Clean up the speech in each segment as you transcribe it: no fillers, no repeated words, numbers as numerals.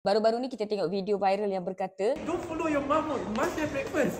Baru-baru ni kita tengok video viral yang berkata, Don't follow your mom, you must have breakfast.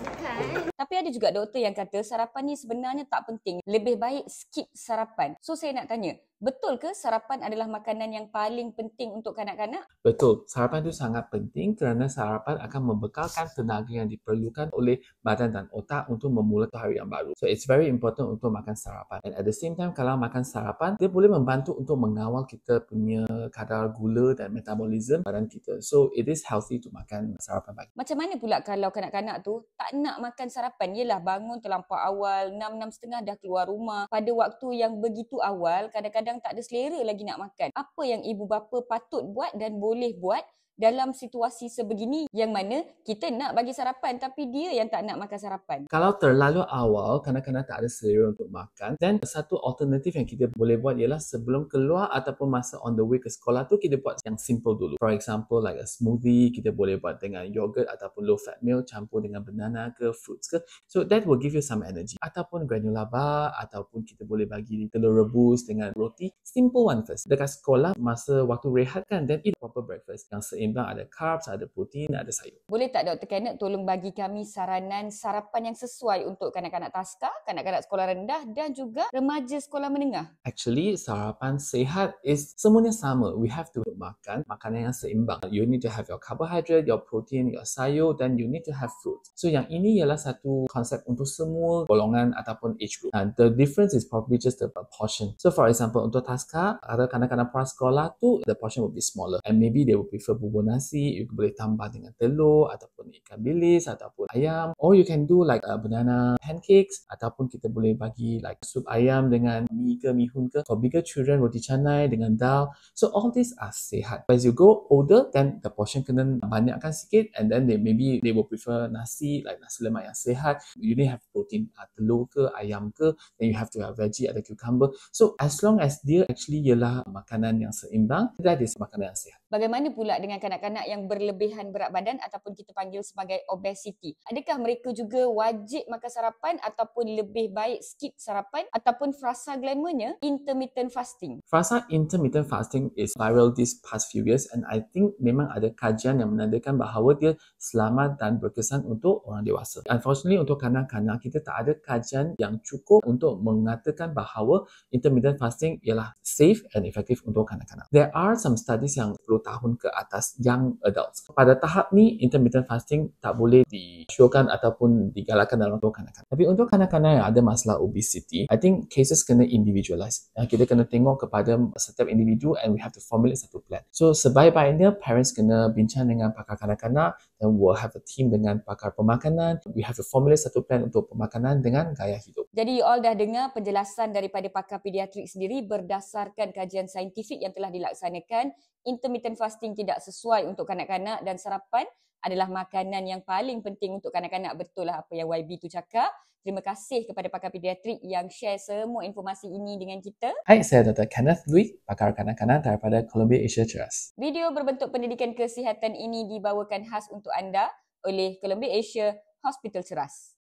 tapi ada juga doktor yang kata sarapan ni sebenarnya tak penting. Lebih baik skip sarapan. So saya nak tanya, betul ke sarapan adalah makanan yang paling penting untuk kanak-kanak? Betul, sarapan itu sangat penting kerana sarapan akan membekalkan tenaga yang diperlukan oleh badan dan otak untuk memulakan hari yang baru. So it's very important untuk makan sarapan. And at the same time, kalau makan sarapan, dia boleh membantu untuk mengawal kita punya kadar gula dan metabolism badan kita. So it is healthy to makan sarapan pagi. Macam mana pula kalau kanak-kanak tu tak nak makan sarapan? Yelah, bangun terlampau awal, 6:30 dah keluar rumah. Pada waktu yang begitu awal, kadang-kadang tak ada selera lagi nak makan. Apa yang ibu bapa patut buat dan boleh buat dalam situasi sebegini yang mana kita nak bagi sarapan tapi dia yang tak nak makan sarapan? Kalau terlalu awal, kanak-kanak tak ada selera untuk makan, then satu alternatif yang kita boleh buat ialah sebelum keluar ataupun masa on the way ke sekolah tu, kita buat yang simple dulu. For example, like a smoothie, kita boleh buat dengan yogurt ataupun low fat milk campur dengan banana ke, fruits ke. So that will give you some energy. Ataupun granola bar, ataupun kita boleh bagi telur rebus dengan roti. Simple one first. Dekat sekolah, masa waktu rehat kan, then eat proper breakfast. Yang seimbang, ada carbs, ada protein, ada sayur. Boleh tak Dr. Kenneth tolong bagi kami saranan sarapan yang sesuai untuk kanak-kanak taska, kanak-kanak sekolah rendah dan juga remaja sekolah menengah? Actually, sarapan sihat is semuanya sama. We have to makan makanan yang seimbang. You need to have your carbohydrate, your protein, your sayur, dan you need to have fruits. So yang ini ialah satu konsep untuk semua golongan ataupun age group. And the difference is probably just the portion. So for example, untuk taska atau kanak-kanak prasekolah tu, the portion will be smaller. And maybe they will prefer bubur nasi, you boleh tambah dengan telur ataupun ikan bilis ataupun ayam. Or you can do like banana pancakes ataupun kita boleh bagi like sup ayam dengan mi ke mihun ke. For bigger children, roti canai dengan dal. So all these are sihat. As you go older, then the portion kena banyakkan sikit and then maybe they will prefer nasi, like nasi lemak yang sihat. You need have protein, telur ke, ayam ke. Then you have to have veggie, ada cucumber. So as long as dia actually ialah makanan yang seimbang, that is makanan yang sihat. Bagaimana pula dengan kanak-kanak yang berlebihan berat badan ataupun kita panggil sebagai obesity? Adakah mereka juga wajib makan sarapan ataupun lebih baik skip sarapan ataupun frasa glamournya intermittent fasting? Frasa intermittent fasting is viral these past few years and I think memang ada kajian yang menandakan bahawa dia selamat dan berkesan untuk orang dewasa. Unfortunately untuk kanak-kanak kita tak ada kajian yang cukup untuk mengatakan bahawa intermittent fasting ialah safe and effective untuk kanak-kanak. There are some studies yang 10 tahun ke atas young adults. Pada tahap ni intermittent fasting tak boleh disyorkan ataupun digalakkan dalam untuk kanak-kanak. Tapi untuk kanak-kanak yang ada masalah obesity, I think cases kena individualize. Kita kena tengok kepada setiap individu and we have to formulate satu plan. So sebaik-baiknya parents kena bincang dengan pakar kanak-kanak dan we'll have a team dengan pakar pemakanan. We have to formulate satu plan untuk pemakanan dengan gaya hidup. Jadi you all dah dengar penjelasan daripada pakar pediatrik sendiri berdasarkan kajian saintifik yang telah dilaksanakan. Intermittent fasting tidak sesuai untuk kanak-kanak dan sarapan adalah makanan yang paling penting untuk kanak-kanak. Betul lah apa yang YB tu cakap. Terima kasih kepada pakar pediatrik yang share semua informasi ini dengan kita. Hai, saya Dr. Kenneth Lui, pakar kanak-kanak daripada Columbia Asia Ceras. Video berbentuk pendidikan kesihatan ini dibawakan khas untuk anda oleh Columbia Asia Hospital Ceras.